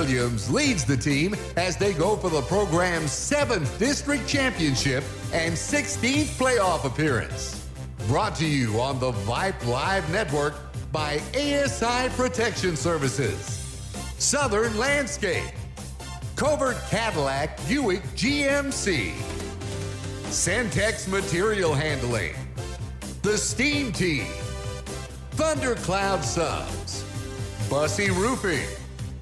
Williams leads the team as they go for the program's 7th district championship and 16th playoff appearance. Brought to you on the Vype Live Network by ASI Protection Services, Southern Landscape, Covert Cadillac Buick GMC, Centex Material Handling, The Steam Team, Thundercloud Subs, Bussy Roofing,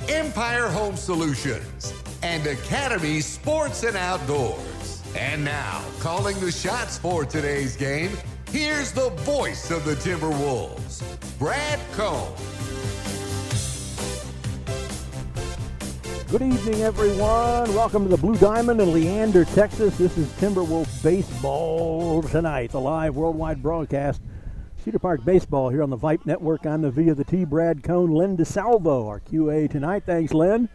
Empire Home Solutions, and Academy Sports and Outdoors. And now, calling the shots for today's game, here's the voice of the Timberwolves, Brad Cohn. Good evening, everyone. Welcome to the Blue Diamond in Leander, Texas. This is Timberwolves Baseball tonight, the live worldwide broadcast. Cedar Park Baseball here on the Vype Network. I'm the V of the T, Brad Cohn. Len DeSalvo, our QA tonight. Thanks, Len.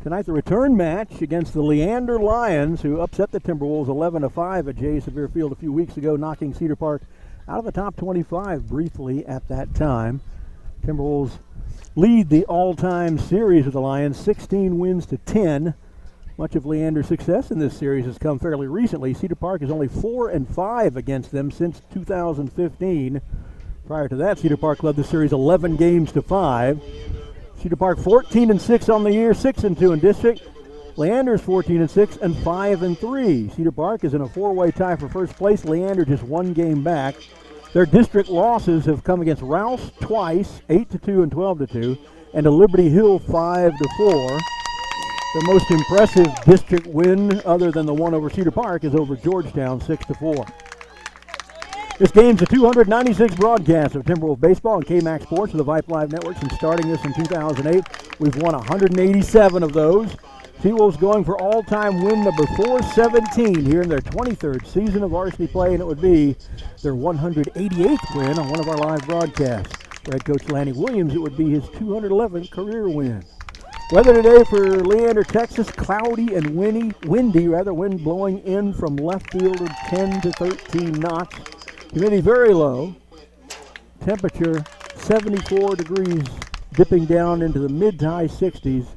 Tonight, the return match against the Leander Lions, who upset the Timberwolves 11-5 at J. Severe Field a few weeks ago, knocking Cedar Park out of the top 25 briefly at that time. Timberwolves lead the all-time series with the Lions, 16 wins to 10. Much of Leander's success in this series has come fairly recently. Cedar Park is only 4-5 against them since 2015. Prior to that, Cedar Park led the series 11 games to 5. Cedar Park 14-6 on the year, 6-2 in district. Leander's 14-6 and 5-3. Cedar Park is in a four-way tie for first place. Leander just one game back. Their district losses have come against Rouse twice, 8-2 and 12-2, and to Liberty Hill 5-4. The most impressive district win, other than the one over Cedar Park, is over Georgetown, 6-4. This game's a 296 broadcast of Timberwolves baseball on KMAX Sports of the Vype Live Network. Since starting this in 2008, we've won 187 of those. T-Wolves going for all-time win number 417 here in their 23rd season of varsity play, and it would be their 188th win on one of our live broadcasts. For head coach Lanny Williams, it would be his 211th career win. Weather today for Leander, Texas, cloudy and windy, wind blowing in from left field of 10 to 13 knots. Humidity very low. Temperature 74 degrees, dipping down into the mid to high 60s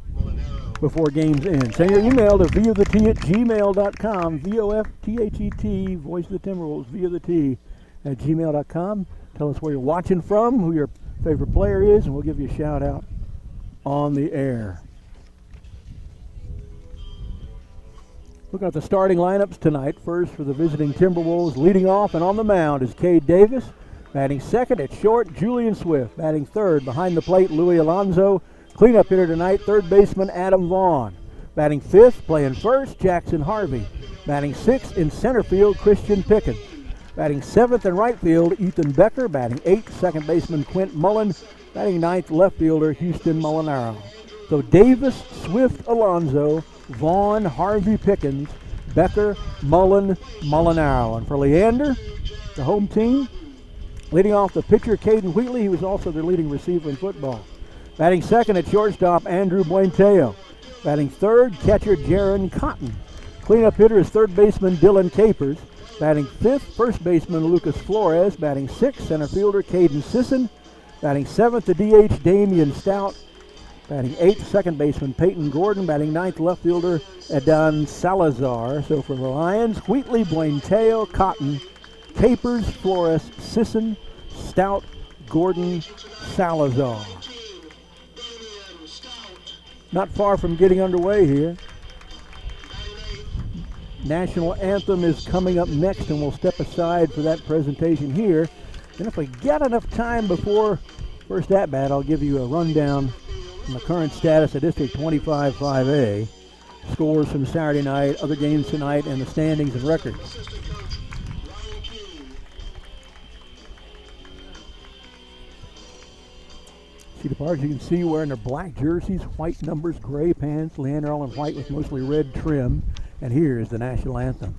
before games end. Send your email to vofthet@gmail.com, VOFTHET, voice of the Timberwolves, vofthet@gmail.com. Tell us where you're watching from, who your favorite player is, and we'll give you a shout out on the air. Looking at the starting lineups tonight. First for the visiting Timberwolves, leading off and on the mound is Cade Davis. Batting second at short, Julian Swift. Batting third behind the plate, Louis Alonzo. Cleanup hitter tonight, third baseman Adam Vaughn. Batting fifth, playing first, Jackson Harvey. Batting sixth in center field, Christian Pickens. Batting seventh in right field, Ethan Becker. Batting eighth, second baseman Quint Mullen. Batting ninth, left fielder Houston Molinaro. So Davis, Swift, Alonzo, Vaughn, Harvey, Pickens, Becker, Mullen, Molinaro. And for Leander, the home team, leading off the pitcher Caden Wheatley. He was also their leading receiver in football. Batting second at shortstop, Andrew Buenteo. Batting third, catcher Jaron Cotton. Cleanup hitter is third baseman Dylan Capers. Batting fifth, first baseman Lucas Flores. Batting sixth, center fielder Caden Sisson. Batting seventh, the DH Damian Stout. Batting eighth, second baseman Peyton Gordon. Batting ninth, left fielder Adan Salazar. So for the Lions, Wheatley, Buenteo, Cotton, Capers, Flores, Sisson, Stout, Gordon, Salazar. Not far from getting underway here. National Anthem is coming up next, and we'll step aside for that presentation here. And if we get enough time before first at-bat, I'll give you a rundown on the current status of District 25-5A, scores from Saturday night, other games tonight, and the standings and records. Cedar Park, as you can see, wearing their black jerseys, white numbers, gray pants, Leander all in white with mostly red trim. And here is the National Anthem.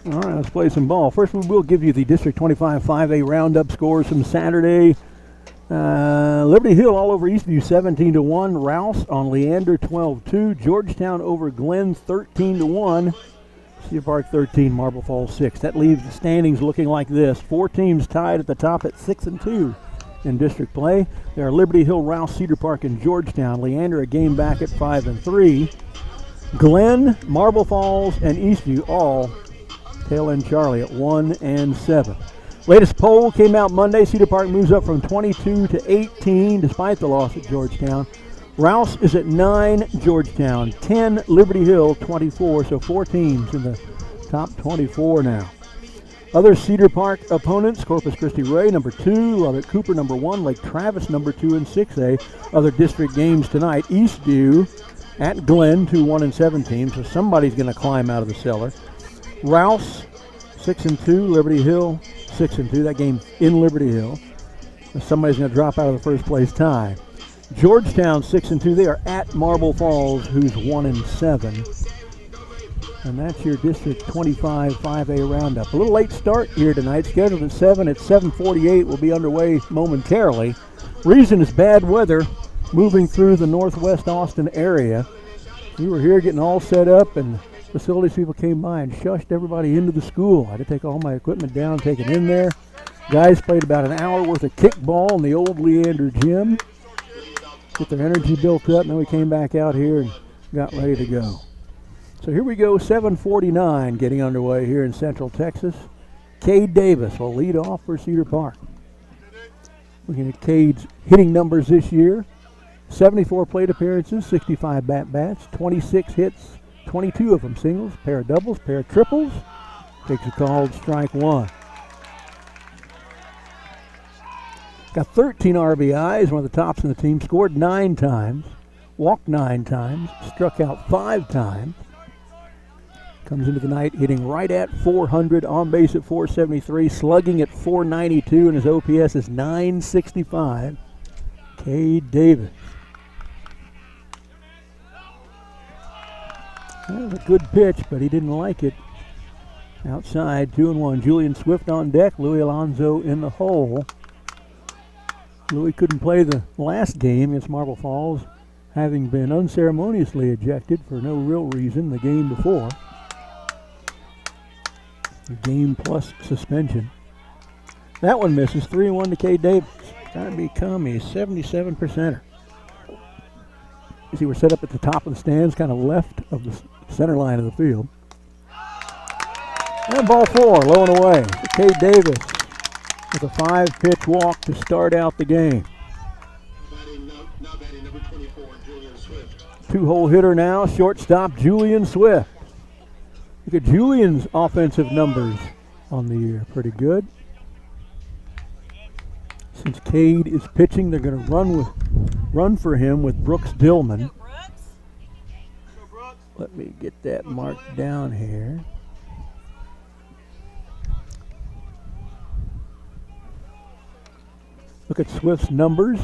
All right, let's play some ball. First, we will give you the District 25 5A roundup scores from Saturday. Liberty Hill all over Eastview 17-1. Rouse on Leander 12-2. Georgetown over Glen 13-1. Cedar Park 13, Marble Falls 6. That leaves the standings looking like this. 4 teams tied at the top at 6-2 in district play. There are Liberty Hill, Rouse, Cedar Park, and Georgetown. Leander a game back at 5-3. Glen, Marble Falls, and Eastview all tail end Charlie at 1-7. Latest poll came out Monday. Cedar Park moves up from 22 to 18 despite the loss at Georgetown. Rouse is at 9, Georgetown 10, Liberty Hill 24. So 4 teams in the top 24 now. Other Cedar Park opponents: Corpus Christi Ray number 2, Lubbock Cooper number 1, Lake Travis number 2 in 6A. Other district games tonight: Eastview at Glen, 2-1-17. So somebody's going to climb out of the cellar. Rouse 6-2, Liberty Hill 6-2. That game in Liberty Hill. Somebody's going to drop out of the first place tie. Georgetown 6-2. They are at Marble Falls, who's 1-7. And that's your District 25 5A roundup. A little late start here tonight. Scheduled at 7. At 7:48, we'll be underway momentarily. Reason is bad weather moving through the northwest Austin area. We were here getting all set up, and facilities people came by and shushed everybody into the school. I had to take all my equipment down, take it in there. Guys played about an hour worth of kickball in the old Leander gym. Get their energy built up, and then we came back out here and got ready to go. So here we go, 7:49 getting underway here in Central Texas. Cade Davis will lead off for Cedar Park. Looking at Cade's hitting numbers this year: 74 plate appearances, 65 at-bats, 26 hits, 22 of them singles, pair of doubles, pair of triples. Takes a called strike 1. Got 13 RBIs, one of the tops in the team. Scored 9 times, walked 9 times, struck out 5 times. Comes into the night hitting right at 400, on base at 473, slugging at 492, and his OPS is 965. Cade Davis. That was a good pitch, but he didn't like it. Outside, 2-1. Julian Swift on deck. Louis Alonso in the hole. Louis couldn't play the last game against Marble Falls, having been unceremoniously ejected for no real reason the game before. A game plus suspension. That one misses. 3-1 to Cade Davis. Got to become a 77%er. You see, we're set up at the top of the stands, kind of left of the center line of the field. And ball 4, low and away. Cade Davis with a 5-pitch walk to start out the game. Two-hole hitter now, shortstop Julian Swift. Look at Julian's offensive numbers on the year. Pretty good. Since Cade is pitching, they're going to run for him with Brooks Dillman. Let me get that marked down here. Look at Swift's numbers.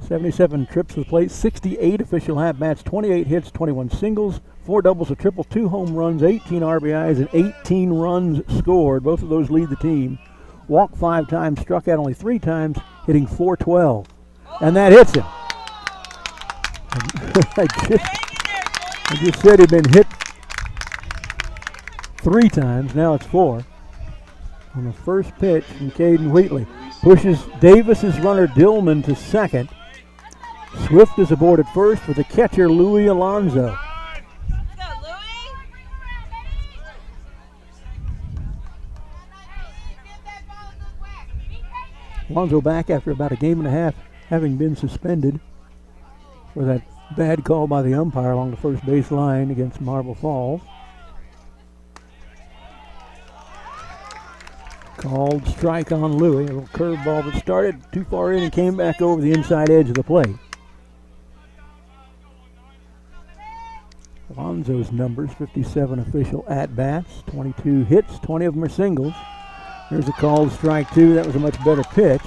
77 trips to the plate, 68 official at-bats, 28 hits, 21 singles, 4 doubles, a triple, 2 home runs, 18 RBIs, and 18 runs scored. Both of those lead the team. Walked 5 times, struck out only 3 times, hitting .412. And that hits him. I just said he'd been hit 3 times, now it's 4. On the first pitch from Caden Wheatley. Pushes Davis's runner Dillman to second. Swift is aboard at first with the catcher Louis Alonso. Let's go, Louis. Alonso back after about a game and a half, having been suspended for that bad call by the umpire along the first base line against Marble Falls. Called strike on Louis. A little curveball that started too far in and came back over the inside edge of the plate. Alonso's numbers: 57 official at-bats, 22 hits, 20 of them are singles. There's a called strike 2. That was a much better pitch.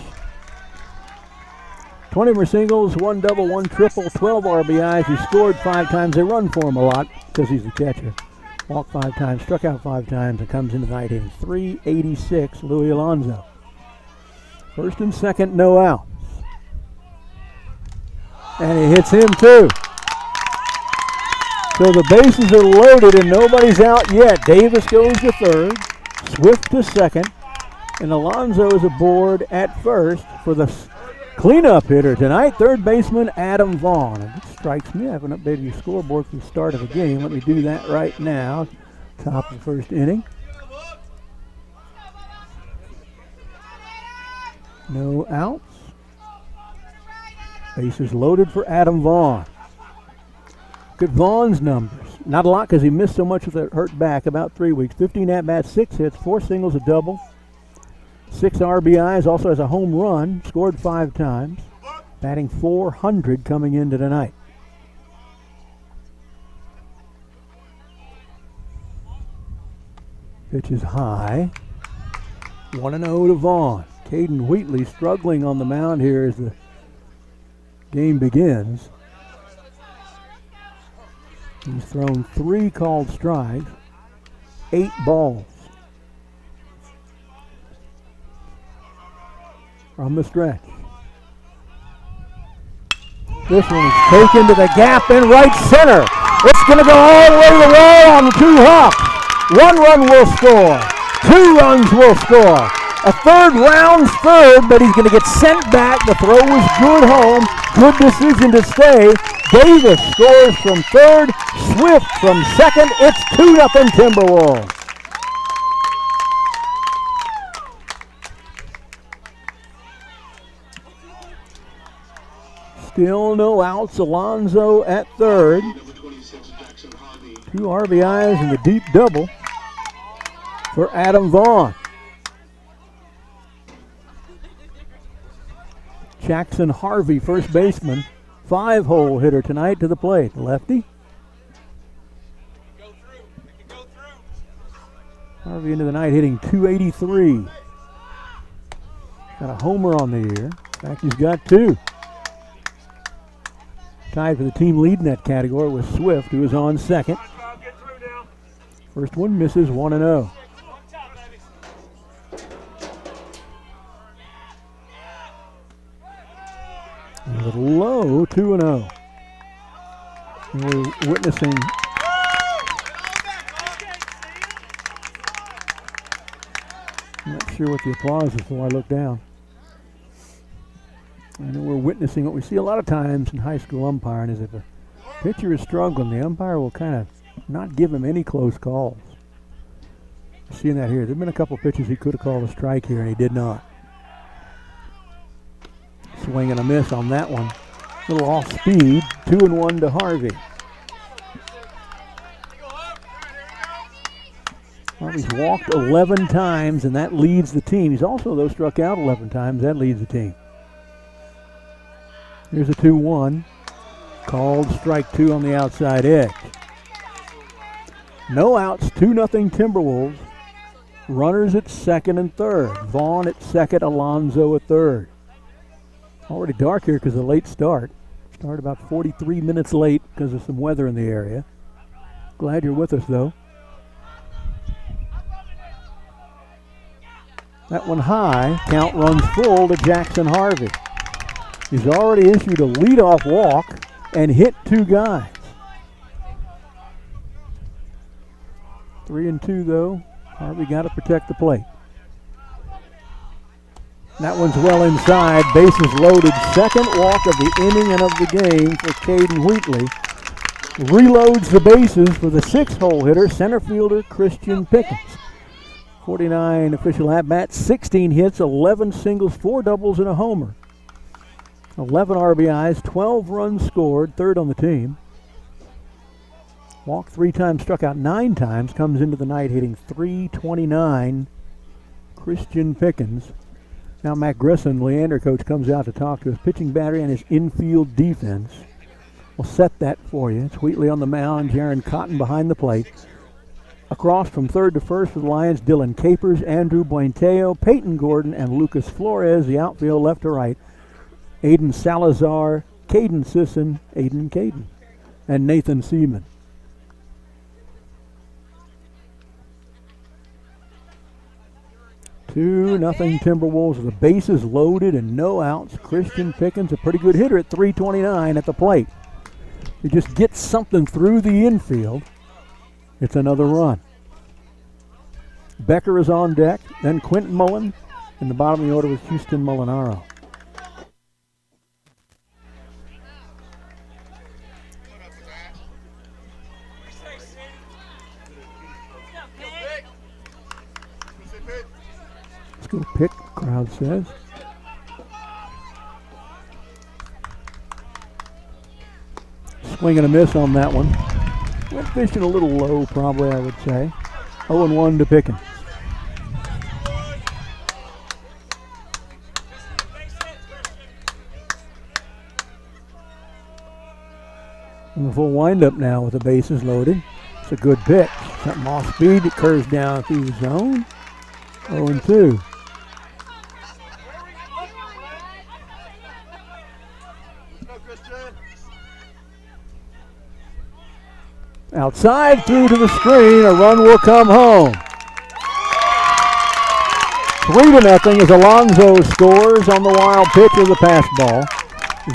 20 of them are singles, 1 double, 1 triple, 12 RBIs. He scored 5 times. They run for him a lot because he's the catcher. Walked 5 times, struck out 5 times, and comes into the night hitting .386, Louis Alonso. First and second, no outs. And he hits him too. So the bases are loaded and nobody's out yet. Davis goes to third, Swift to second, and Alonso is aboard at first for the cleanup hitter tonight, third baseman Adam Vaughn. And it strikes me, I haven't updated your scoreboard for the start of the game. Let me do that right now. Top of the first inning. No outs. Bases loaded for Adam Vaughn. Look at Vaughn's numbers. Not a lot because he missed so much with that hurt back, about 3 weeks. 15 at-bats, 6 hits, 4 singles, a double. 6 RBIs, also has a home run, scored 5 times. Batting .400 coming into tonight. Pitch is high. 1-0 to Vaughn. Caden Wheatley struggling on the mound here as the game begins. He's thrown 3 called strikes, 8 balls. From the stretch. This one is taken to the gap in right center. It's going to go all the way to the wall on 2 hops. 1 run will score. 2 runs will score. A third rounds third, but he's going to get sent back. The throw was good home. Good decision to stay. Davis scores from third. Swift from second. It's 2-0 Timberwolves. Still no outs. Alonso at third. 2 RBIs and the deep double for Adam Vaughn. Jackson Harvey, first baseman, 5-hole hitter tonight to the plate. Lefty. Harvey into the night hitting .283. Got a homer on the year. In fact, he's got 2. Tied for the team lead in that category was Swift, who is on second. First one misses, 1-0. A little low, 2-0. We're witnessing I'm not sure what the applause is for. I look down. I know we're witnessing what we see a lot of times in high school umpiring is if a pitcher is struggling, the umpire will kind of not give him any close calls. Seeing that here. There have been a couple pitches he could have called a strike here, and he did not. Swing and a miss on that one. A little off speed. 2-1 to Harvey. Harvey's walked 11 times, and that leads the team. He's also, though, struck out 11 times. That leads the team. Here's a 2-1. Called strike 2 on the outside edge. No outs, 2-0 Timberwolves. Runners at second and third. Vaughn at second, Alonso at third. Already dark here because of the late start. Start about 43 minutes late because of some weather in the area. Glad you're with us, though. That one high. Count runs full to Jackson Harvey. He's already issued a leadoff walk and hit 2 guys. 3-2, though. Harvey got to protect the plate. That one's well inside. Bases loaded. Second walk of the inning and of the game for Caden Wheatley. Reloads the bases for the 6-hole hitter, center fielder Christian Pickens. 49 official at-bats, 16 hits, 11 singles, 4 doubles, and a homer. 11 RBIs, 12 runs scored, third on the team. Walked 3 times, struck out 9 times, comes into the night hitting .329. Christian Pickens. Now Matt Grissom, Leander coach, comes out to talk to his pitching battery and his infield defense. We'll set that for you. It's Wheatley on the mound, Jaron Cotton behind the plate. Across from third to first for the Lions, Dylan Capers, Andrew Buenteo, Peyton Gordon, and Lucas Flores. The outfield left to right. Aiden Salazar, Caden Sisson, Caden, and Nathan Seaman. 2-0 Timberwolves with the bases loaded and no outs. Christian Pickens, a pretty good hitter at .329 at the plate. He just gets something through the infield. It's another run. Becker is on deck, then Quentin Mullen. In the bottom of the order was Houston Molinaro. Let's go pick, crowd says. Swing and a miss on that one. Went fishing a little low, probably, I would say. 0-1 to Pickens. And the full windup now with the bases loaded. It's a good pitch. Something off speed. It curves down through the zone. 0-2. Outside, through to the screen. A run will come home. 3-0 as Alonso scores on the wild pitch of the pass ball.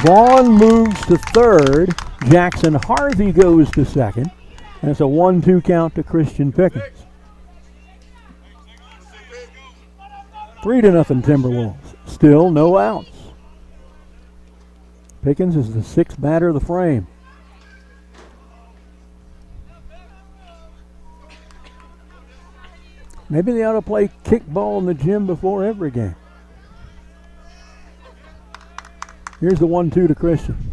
Vaughn moves to third. Jackson Harvey goes to second. And it's a 1-2 count to Christian Pickens. 3-0 Timberwolves. Still no outs. Pickens is the sixth batter of the frame. Maybe they ought to play kickball in the gym before every game. Here's the 1-2 to Christian.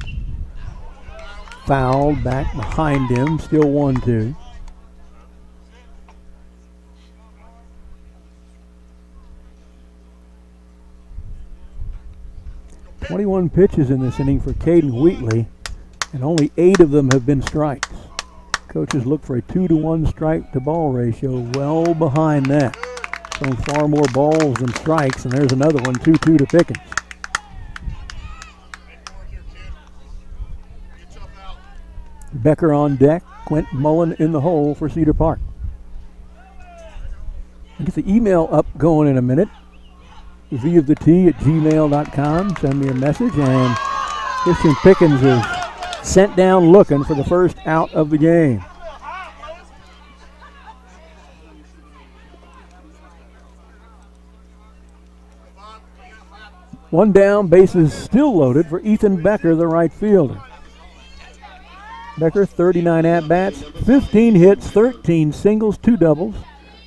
Fouled back behind him, still 1-2. .21 pitches in this inning for Caden Wheatley, and only 8 of them have been strikes. Coaches look for a 2-to-1 strike-to-ball ratio, well behind that. Thrown far more balls than strikes, and there's another one, 2-2 to Pickens. Becker on deck, Quentin Mullen in the hole for Cedar Park. I'll get the email up going in a minute. voftheT@gmail.com. Send me a message, and Christian Pickens is sent down looking for the first out of the game. One down, bases still loaded for Ethan Becker, the right fielder. Becker, 39 at-bats, 15 hits, 13 singles, 2 doubles,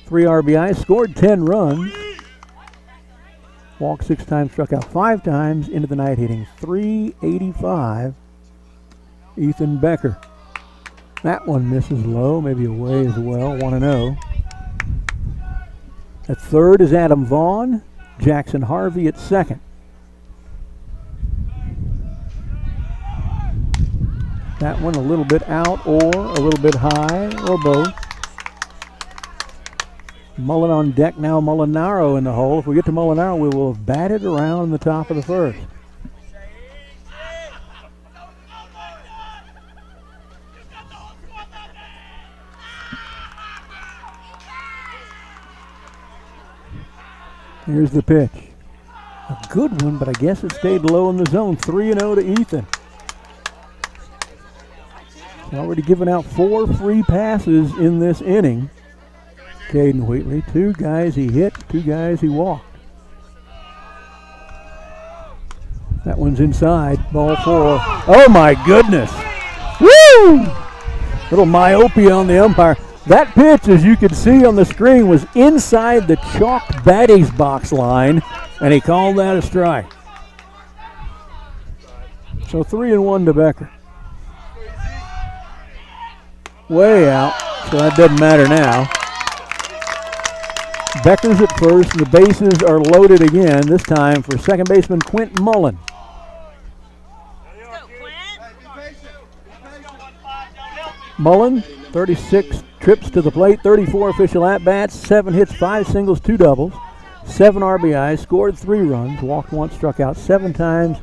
3 RBIs, scored 10 runs. Walked 6 times, struck out 5 times, into the night hitting .385. Ethan Becker. That one misses low, maybe away as well, 1-0. At third is Adam Vaughn, Jackson Harvey at second. That one a little bit out or a little bit high or both. Mullen on deck now, Molinaro in the hole. If we get to Molinaro, we will have batted around in the top of the first. Here's the pitch. A good one, but I guess it stayed low in the zone. 3-0 to Ethan. He's already given out 4 free passes in this inning. Caden Wheatley, 2 guys he hit, 2 guys he walked. That one's inside, ball 4. Oh my goodness! Woo! Little myopia on the umpire. That pitch, as you could see on the screen, was inside the chalk batting box line, and he called that a strike. So 3-1 to Becker. Way out, so that doesn't matter now. Becker's at first, and the bases are loaded again, this time for second baseman Quentin Mullen. Mullen, 36 trips to the plate, 34 official at-bats, 7 hits, 5 singles, 2 doubles, 7 RBIs, scored 3 runs, walked once, struck out 7 times,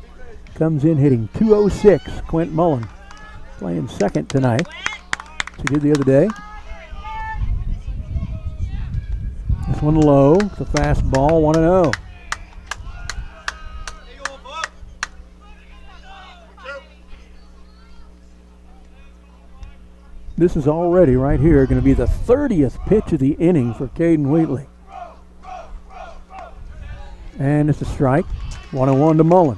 comes in hitting .206. Quentin Mullen playing second tonight, as he did the other day. This This one low. The fastball, 1-0. This is already right here going to be the 30th pitch of the inning for Caden Wheatley. And it's a strike. 1-1 to Mullen.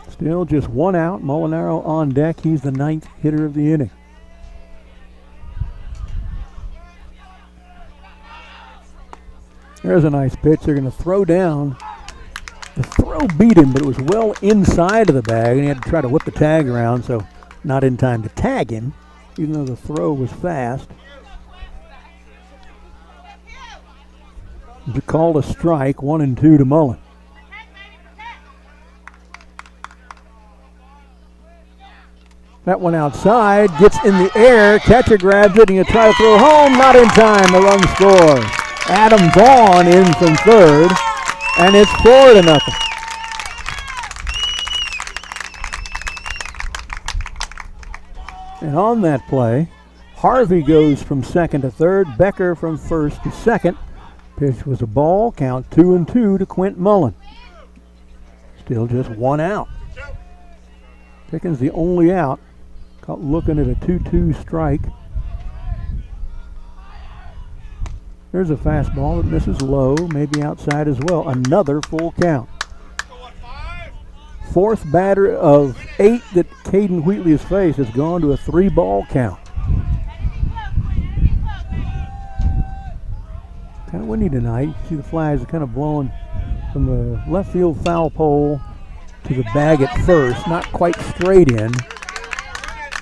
Still just one out. Molinaro on deck. He's the 9th hitter of the inning. There's a nice pitch. They're going to throw down. The throw beat him, but it was well inside of the bag, and he had to try to whip the tag around, so not in time to tag him, even though the throw was fast. Called a strike, 1-2 to Mullen. That one outside, gets in the air, catcher grabs it, and you try to throw home, not in time, the run scores. Adam Vaughn in from third, and it's 4-0. And on that play, Harvey goes from second to third, Becker from first to second. Pitch was a ball, count 2-2 to Quint Mullen. Still just one out. Pickens the only out. Caught looking at a 2-2 strike. There's a fastball that misses low, maybe outside as well. Another full count. Fourth batter of 8 that Caden Wheatley has faced has gone to a 3-ball count. Kind of windy tonight. You see the flags are kind of blowing from the left field foul pole to the bag at first, not quite straight in.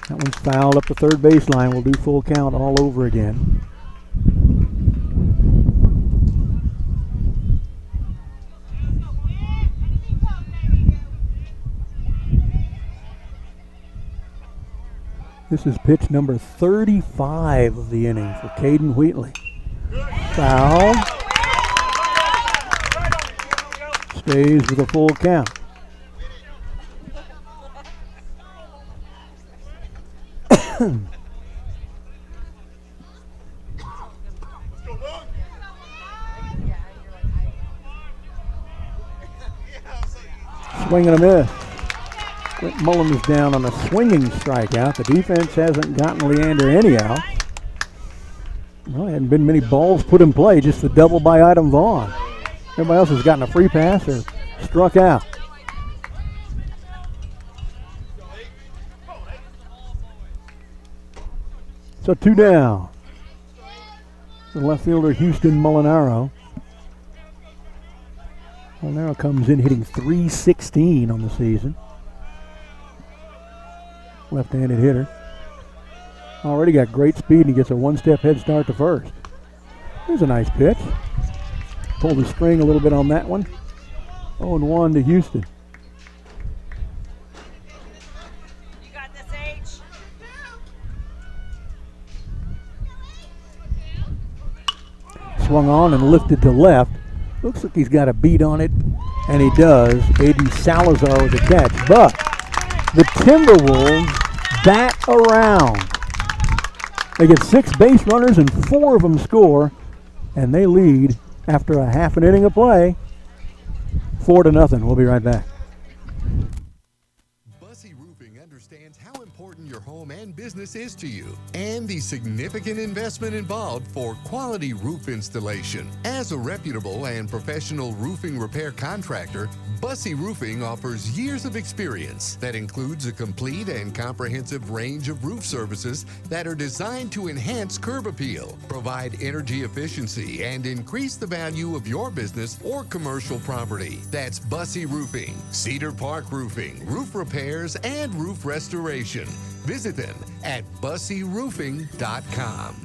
That one's fouled up the third baseline. We'll do full count all over again. This is pitch number 35 of the inning for Caden Wheatley. Foul. Stays with a full count. Swing and a miss. Quint Mullen is down on a swinging strikeout. The defense hasn't gotten Leander any out. Well, there hadn't been many balls put in play, just the double by Adam Vaughn. Everybody else has gotten a free pass or struck out. So 2 down. The left fielder, Houston Molinaro. Molinaro comes in hitting .316 on the season. Left-handed hitter. Already got great speed, and he gets a one-step head start to first. Here's a nice pitch. Pulled the string a little bit on that one. 0-1 to Houston. You got this, H. Swung on and lifted to left. Looks like he's got a beat on it, and he does. Aiden Salazar with the catch, but the Timberwolves bat around. They get 6 base runners and 4 of them score, and they lead after a half an inning of play, 4-0. We'll be right back. Bussey Roofing understands how important your home and business is to you, and the significant investment involved for quality roof installation. As a reputable and professional roofing repair contractor, Bussey Roofing offers years of experience that includes a complete and comprehensive range of roof services that are designed to enhance curb appeal, provide energy efficiency, and increase the value of your business or commercial property. That's Bussey Roofing, Cedar Park Roofing, roof repairs, and roof restoration. Visit them at busseyroofing.com.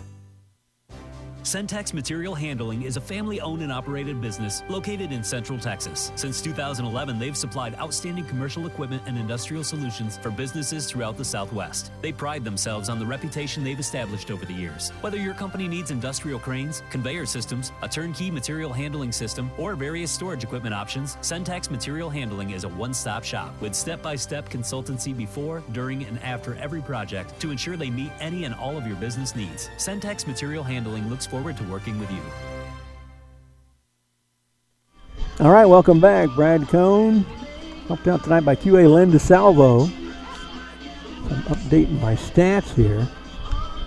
Centex Material Handling is a family-owned and operated business located in Central Texas. Since 2011, they've supplied outstanding commercial equipment and industrial solutions for businesses throughout the Southwest. They pride themselves on the reputation they've established over the years. Whether your company needs industrial cranes, conveyor systems, a turnkey material handling system, or various storage equipment options, Centex Material Handling is a one-stop shop with step-by-step consultancy before, during, and after every project to ensure they meet any and all of your business needs. Centex Material Handling looks forward to working with you. All right, welcome back. Brad Cohn, helped out tonight by QA Len DeSalvo. I'm updating my stats here.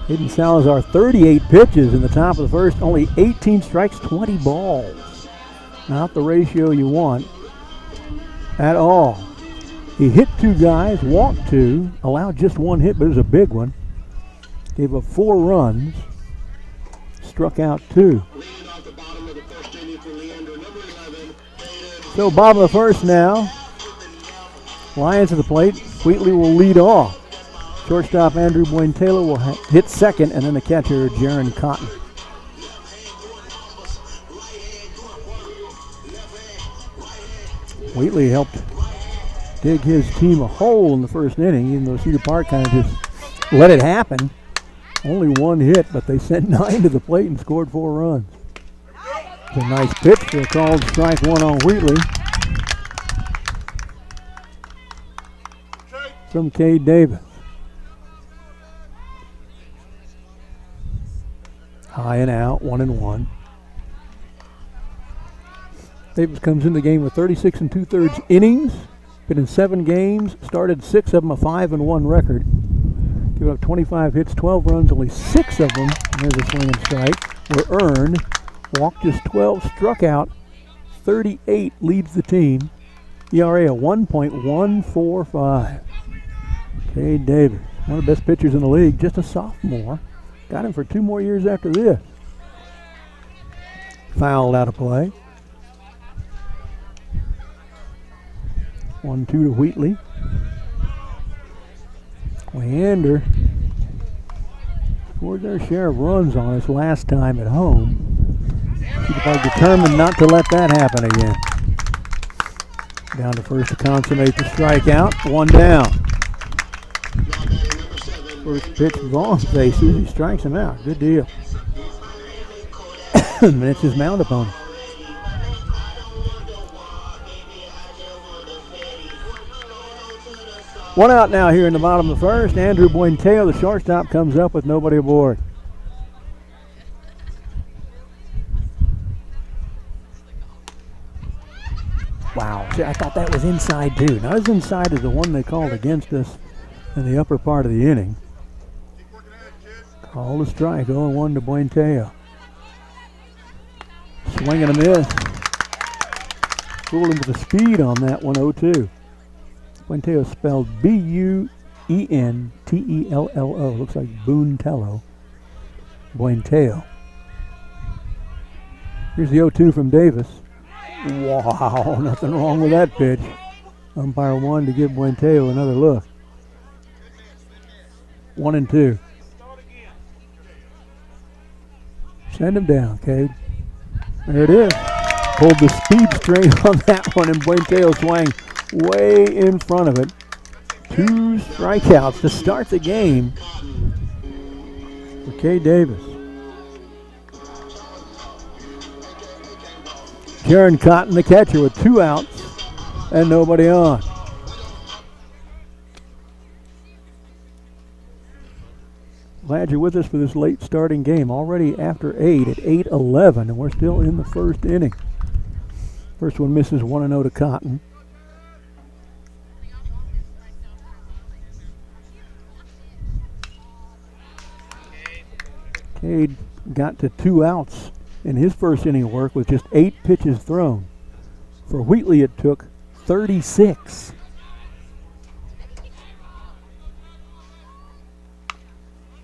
Hayden Salazar, 38 pitches in the top of the first, only 18 strikes, 20 balls. Not the ratio you want at all. He hit 2 guys, walked 2, allowed just 1 hit, but it was a big one. Gave up 4 runs. Struck out 2. So bottom of the first now. Lions at the plate. Wheatley will lead off. Shortstop Andrew Buentela will hit second, and then the catcher Jaron Cotton. Wheatley helped dig his team a hole in the first inning, even though Cedar Park kind of just let it happen. Only 1 hit, but they sent 9 to the plate and scored 4 runs. It's a nice pitch for a called strike 1 on Wheatley. From Cade Davis. High and out, 1-1. Davis comes in the game with 36 2/3 innings. Been in 7 games, started 6 of them, a 5-1 record. Give up 25 hits, 12 runs, only 6 of them, there's a swing and strike, were earned. Walked just 12, struck out 38, leads the team. ERA of 1.145. Cade Davis, one of the best pitchers in the league, just a sophomore. Got him for 2 more years after this. Fouled out of play. 1-2 to Wheatley. Leander scored their share of runs on us last time at home. They're determined not to let that happen again. Down to first to consummate the strikeout. 1 down. First pitch, Vaughn faces. He strikes him out. Good deal. And it's his mound opponent. One out now here in the bottom of the first. Andrew Buenteo, the shortstop, comes up with nobody aboard. Wow, see, I thought that was inside too. Not as inside as the one they called against us in the upper part of the inning. Called a strike, 0-1 to Buenteo. Swing and a miss. Fooled him with the speed on that one, 0-2. Buenteo spelled Buentello. Looks like Boontello. Buenteo. Here's the 0-2 from Davis. Wow, nothing wrong with that pitch. Umpire wanted to give Buenteo another look. 1-2. Send him down, Cade. There it is. Pulled the speed string on that one, and Buenteo swung way in front of it. 2 strikeouts to start the game for Cade Davis. Jaron Cotton, the catcher, with 2 outs and nobody on. Glad you're with us for this late starting game. Already after 8 at 8:11, and we're still in the first inning. First one misses, 1-0 to Cotton. Cade got to 2 outs in his first inning of work with just 8 pitches thrown. For Wheatley, it took 36.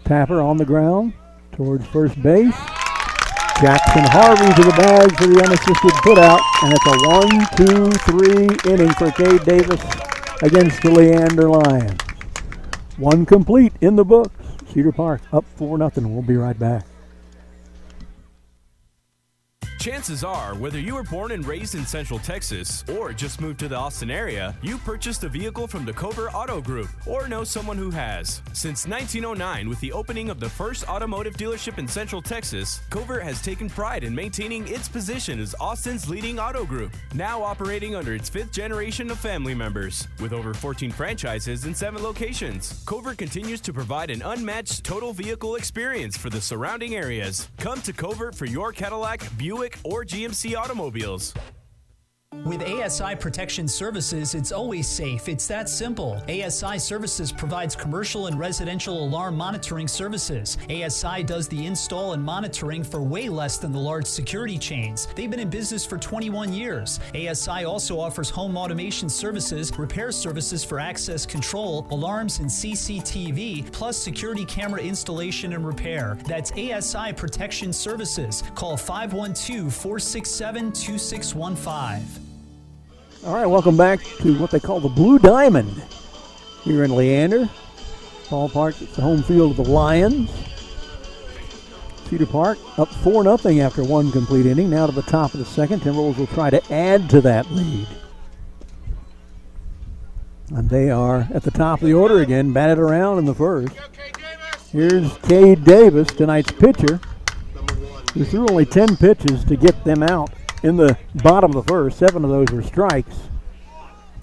Tapper on the ground towards first base. Jackson Harvey to the bag for the unassisted putout, and it's a 1-2-3 inning for Cade Davis against the Leander Lions. 1 complete in the books. Cedar Park up 4-0. We'll be right back. Chances are, whether you were born and raised in Central Texas or just moved to the Austin area, you purchased a vehicle from the Covert Auto Group or know someone who has. Since 1909, with the opening of the first automotive dealership in Central Texas, Covert has taken pride in maintaining its position as Austin's leading auto group, now operating under its 5th generation of family members. With over 14 franchises and 7 locations, Covert continues to provide an unmatched total vehicle experience for the surrounding areas. Come to Covert for your Cadillac, Buick, or GMC automobiles. With ASI Protection Services, it's always safe. It's that simple. ASI Services provides commercial and residential alarm monitoring services. ASI does the install and monitoring for way less than the large security chains. They've been in business for 21 years. ASI also offers home automation services, repair services for access control, alarms and CCTV, plus security camera installation and repair. That's ASI Protection Services. Call 512-467-2615. All right, welcome back to what they call the Blue Diamond here in Leander. Ballpark, it's the home field of the Lions. Cedar Park up 4-0 after one complete inning. Now to the top of the second. Timberwolves will try to add to that lead. And they are at the top of the order again, batted around in the first. Here's Cade Davis, tonight's pitcher, who threw only 10 pitches to get them out in the bottom of the first. 7 of those were strikes.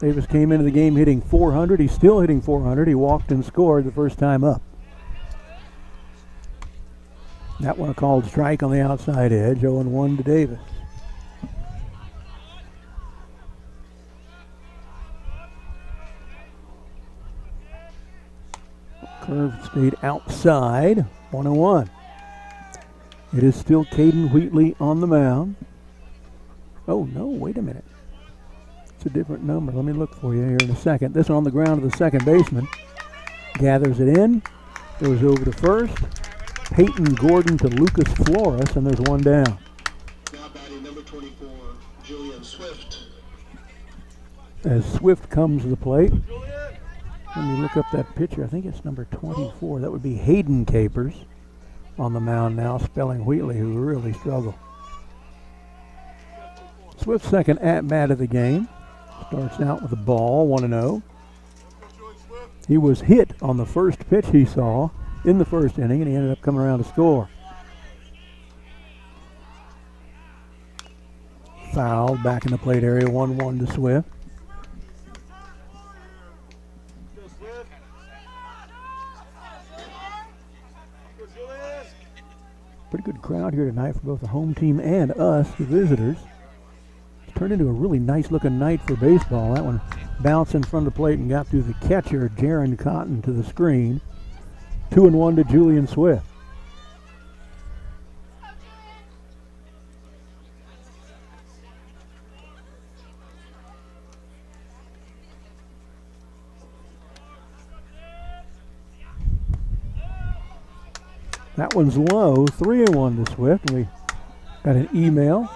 Davis came into the game hitting .400. He's still hitting .400. He walked and scored the first time up. That one a called strike on the outside edge. 0-1 to Davis. Curve stayed outside. 1-1. It is still Caden Wheatley on the mound. Oh, no, wait a minute. It's a different number. Let me look for you here in a second. This one on the ground of the second baseman. Gathers it in. Goes over to first. Peyton Gordon to Lucas Flores, and there's one down. Now batting number 24, Julian Swift. As Swift comes to the plate. Let me look up that pitcher. I think it's number 24. That would be Hayden Capers on the mound now, spelling Wheatley, who really struggled. Swift's second at-bat of the game. Starts out with a ball, 1-0. He was hit on the first pitch he saw in the first inning, and he ended up coming around to score. Fouled back in the plate area, 1-1 to Swift. Pretty good crowd here tonight for both the home team and us, the visitors. It's turned into a really nice-looking night for baseball. That one bounced in front of the plate and got through the catcher, Jaron Cotton, to the screen. 2-1 to Julian Swift. That one's low, 3-1 to Swift. And we got an email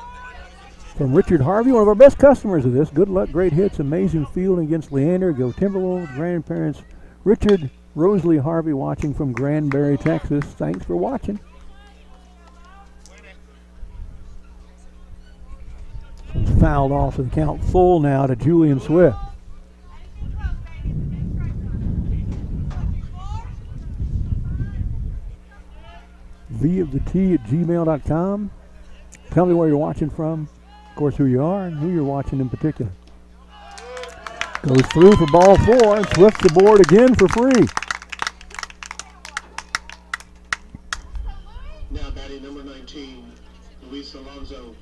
from Richard Harvey, one of our best customers of this. Good luck, great hits, amazing fielding against Leander. Go Timberwolves. Grandparents Richard Rosalie Harvey watching from Granbury, Texas. Thanks for watching. This one's fouled off, so the count full now to Julian Swift. VoftheT@gmail.com. Tell me where you're watching from, of course, who you are and who you're watching in particular. Goes through for ball 4, and Swift's aboard again for free. Now batting number 19, Luis Alonso.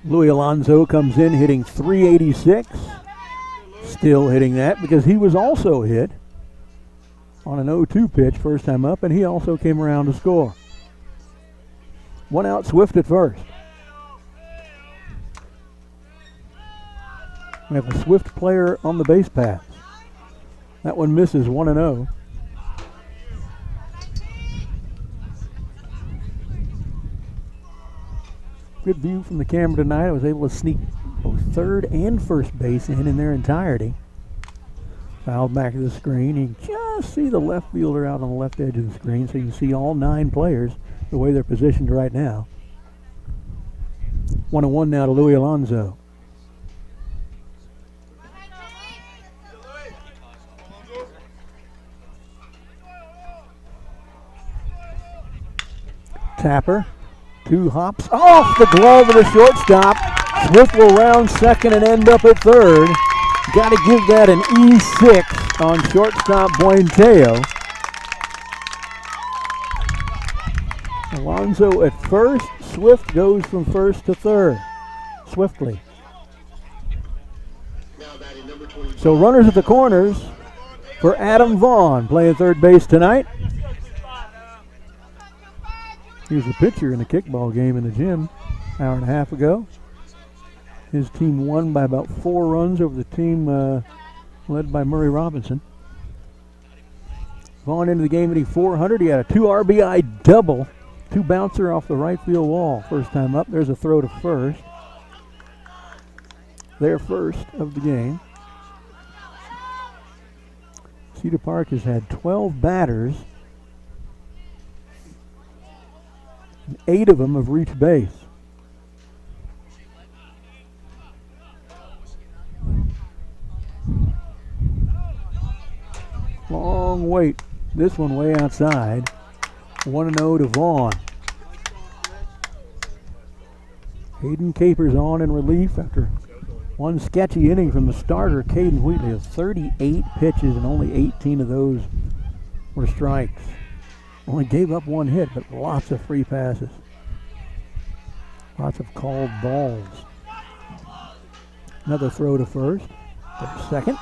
Louis Alonso comes in hitting .386. Still hitting that because he was also hit on an 0-2 pitch first time up, and he also came around to score. One out, Swift at first. We have a Swift player on the base pass. That one misses, 1-0. Good view from the camera tonight. I was able to sneak both third and first base in their entirety. Fouled back to the screen. You can just see the left fielder out on the left edge of the screen, so you can see all 9 players the way they're positioned right now. 1-1 now to Louis Alonso. Tapper, 2 hops off the glove of the shortstop. Swift will round second and end up at third. Got to give that an E6 on shortstop Buenteo. Alonso at first. Swift goes from first to third. Swiftly. So runners at the corners for Adam Vaughn playing third base tonight. He was a pitcher in a kickball game in the gym an hour and a half ago. His team won by about 4 runs over the team led by Murray Robinson. Vaughn into the game hitting 400. He had a 2 RBI double. 2 bouncer off the right field wall. First time up. There's a throw to first. Their first of the game. Cedar Park has had 12 batters. And 8 of them have reached base. Long wait. This one way outside. 1-0 to Vaughn. Hayden Capers on in relief after one sketchy inning from the starter, Caden Wheatley, of 38 pitches and only 18 of those were strikes. Only gave up 1 hit, but lots of free passes. Lots of called balls. Another throw to first. To second.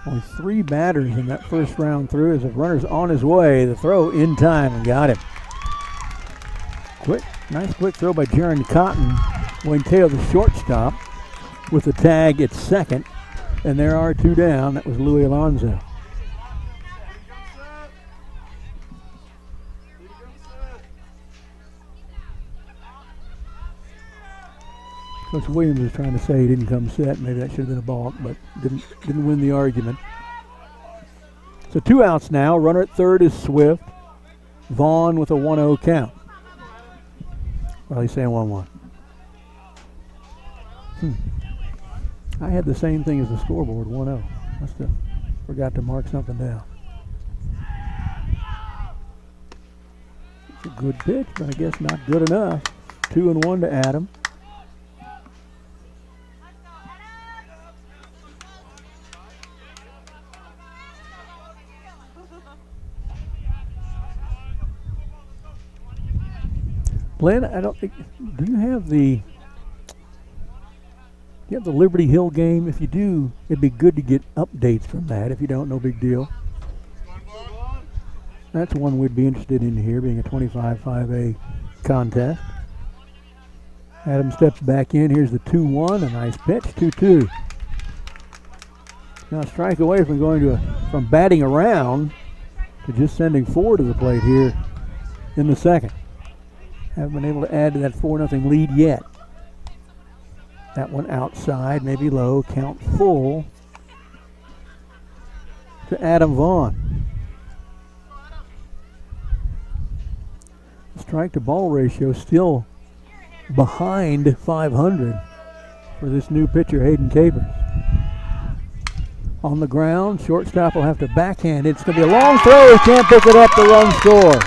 Only 3 batters in that first round through. As the runner's on his way, the throw in time and got him. Nice quick throw by Jaron Cotton. Buenteo, the shortstop, with the tag at second. And there are 2 down. That was Louis Alonso. Coach Williams is trying to say he didn't come set. Maybe that should have been a balk, but didn't win the argument. So 2 outs now. Runner at third is Swift. Vaughn with a 1-0 count. Well, he's saying 1-1. I had the same thing as the scoreboard, 1-0. Must have forgot to mark something down. It's a good pitch, but I guess not good enough. 2-1 to Adam. Glenn, I don't think, do you have the Liberty Hill game? If you do, it'd be good to get updates from that. If you don't, no big deal. That's one we'd be interested in here, being a 25-5A contest. Adam steps back in. Here's the 2-1, a nice pitch, 2-2. Now a strike away from from batting around to just sending 4 to the plate here in the second. Haven't been able to add to that 4-0 lead yet. That one outside, maybe low, count full to Adam Vaughn. Strike to ball ratio still behind 500 for this new pitcher, Hayden Capers. On the ground, shortstop will have to backhand. It's going to be a long throw. He can't pick it up. The run scores.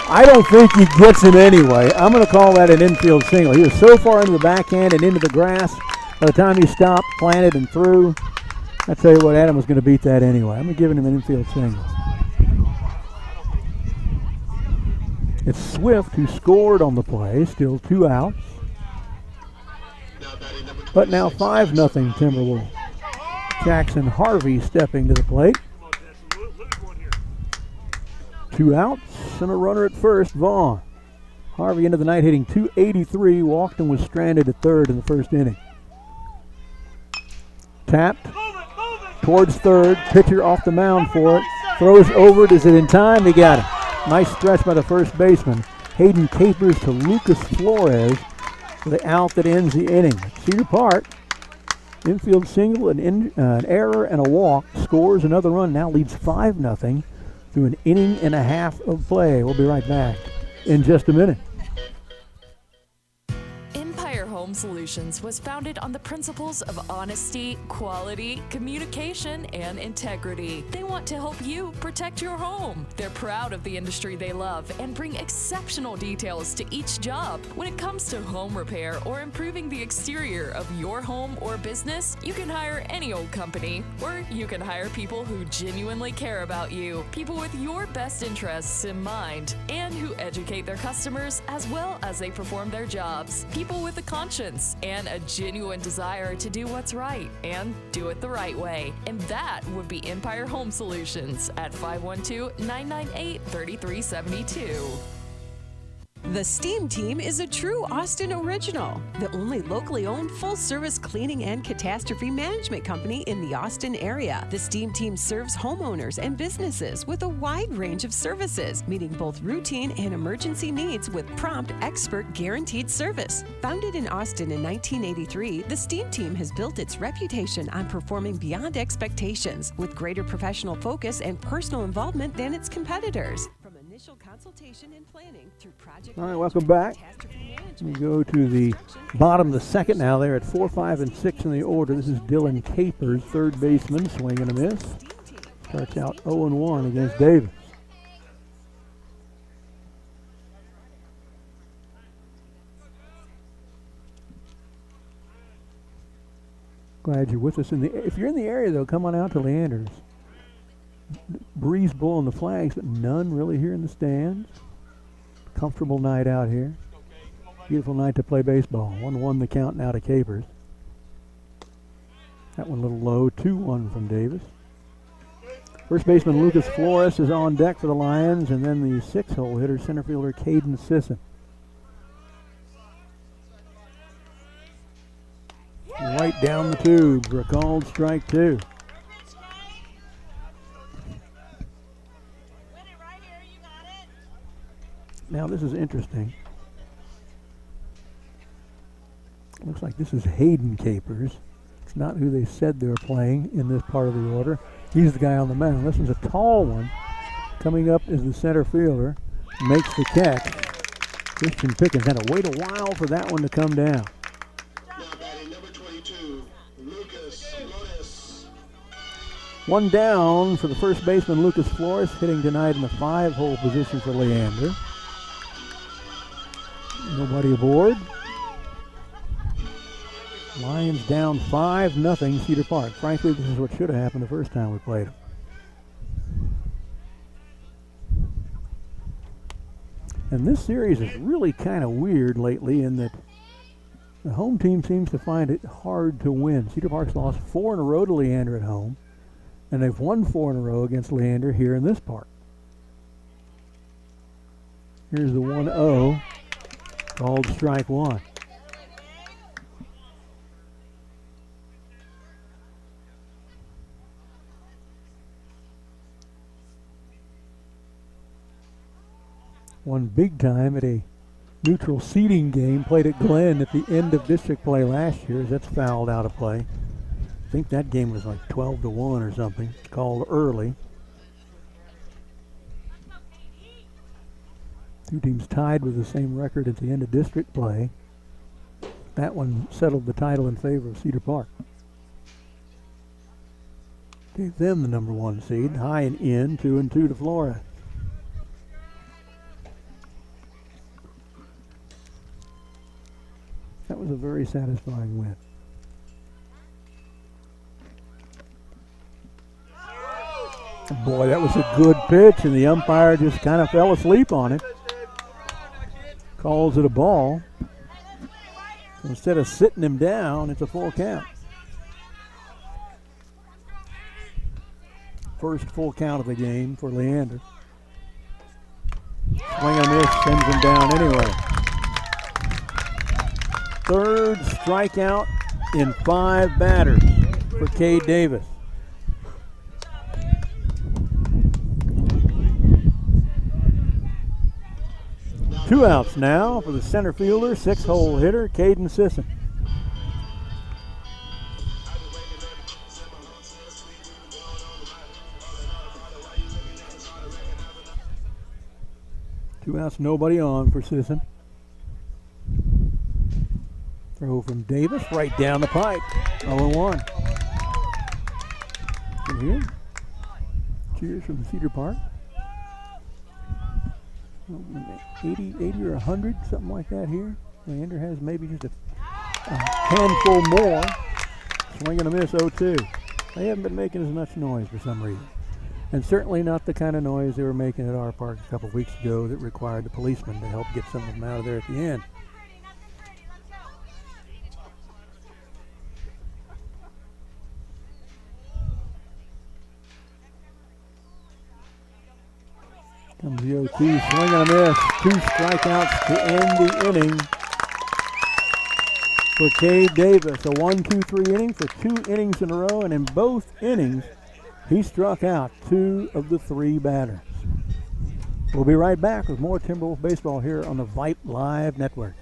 I don't think he gets him anyway. I'm going to call that an infield single. He was so far into the backhand and into the grass by the time he stopped, planted, and threw. I tell you what, Adam was going to beat that anyway. I'm giving him an infield single. It's Swift who scored on the play. Still 2 outs. But now 5-0 Timberwolves. Jackson Harvey stepping to the plate. 2 outs and a runner at first, Vaughn. Harvey into the night hitting .283, walked and was stranded at third in the first inning. Tapped towards third, pitcher off the mound for it, throws over it. Is it in time? He got it. Nice stretch by the first baseman. Hayden Capers to Lucas Flores for the out that ends the inning. Cedar Park, infield single, an error and a walk, scores another run, now leads 5-0. through an inning and a half of play. We'll be right back in just a minute. Home Solutions was founded on the principles of honesty, quality, communication, and integrity. They want to help you protect your home. They're proud of the industry they love and bring exceptional details to each job. When it comes to home repair or improving the exterior of your home or business, you can hire any old company, or you can hire people who genuinely care about you, people with your best interests in mind, and who educate their customers as well as they perform their jobs. People with a conscience and a genuine desire to do what's right and do it the right way. And that would be Empire Home Solutions at 512-998-3372. The Steam Team is a true Austin original, the only locally owned full-service cleaning and catastrophe management company in the Austin area. The Steam Team serves homeowners and businesses with a wide range of services, meeting both routine and emergency needs with prompt, expert, guaranteed service. Founded in Austin in 1983, the Steam Team has built its reputation on performing beyond expectations with greater professional focus and personal involvement than its competitors. From initial consultation and planning through project. All right, welcome back. We go to the bottom of the second now. They're at 4, 5, and 6 in the order. This is Dylan Capers, third baseman, swing and a miss. Starts out 0-1 against Davis. Glad you're with us. If you're in the area, though, come on out to Leander's. Breeze blowing the flags, but none really here in the stands. Comfortable night out here. Beautiful night to play baseball. 1-1 the count now to Capers. That one a little low. 2-1 from Davis. First baseman Lucas Flores is on deck for the Lions, and then the 6-hole hitter, center fielder Caden Sisson. Right down the tube for a called strike 2. Now this is interesting. Looks like this is Hayden Capers. It's not who they said they were playing in this part of the order. He's the guy on the mound. This is a tall one. Coming up is the center fielder. Makes the catch. Christian Pickens had to wait a while for that one to come down. Now batting number 22, Lucas Flores. One down for the first baseman Lucas Flores, hitting tonight in the 5-hole position for Leander. Nobody aboard. Lions down 5-0 Cedar Park. Frankly, this is what should have happened the first time we played them. And this series is really kind of weird lately in that the home team seems to find it hard to win. Cedar Park's lost 4 in a row to Leander at home, and they've won 4 in a row against Leander here in this park. Here's the 1-0. Called strike 1. One big time at a neutral seeding game played at Glenn at the end of district play last year. That's fouled out of play. I think that game was like 12-1 or something. Called early. Two teams tied with the same record at the end of district play. That one settled the title in favor of Cedar Park. Gave them the number 1 seed. High and in, 2-2 to Flores. That was a very satisfying win. Boy, that was a good pitch, and the umpire just kind of fell asleep on it. Calls it a ball. So instead of sitting him down, it's a full count. First full count of the game for Leander. Swing and a miss, sends him down anyway. Third strikeout in 5 batters for Cade Davis. Two outs now for the center fielder, 6-hole hitter, Caden Sisson. 2 outs, nobody on for Sisson. Throw from Davis right down the pipe. 0-1. And here, cheers from Cedar Park. 80 or 100, something like that here. Leander has maybe just a handful more. Swing and a miss, 0-2. They haven't been making as much noise for some reason. And certainly not the kind of noise they were making at our park a couple weeks ago that required the policeman to help get some of them out of there at the end. Comes the 0-2, swing and a miss. 2 strikeouts to end the inning for Cade Davis. A 1-2-3 inning for 2 innings in a row, and in both innings, he struck out 2 of the 3 batters. We'll be right back with more Timberwolves baseball here on the Vype Live Network.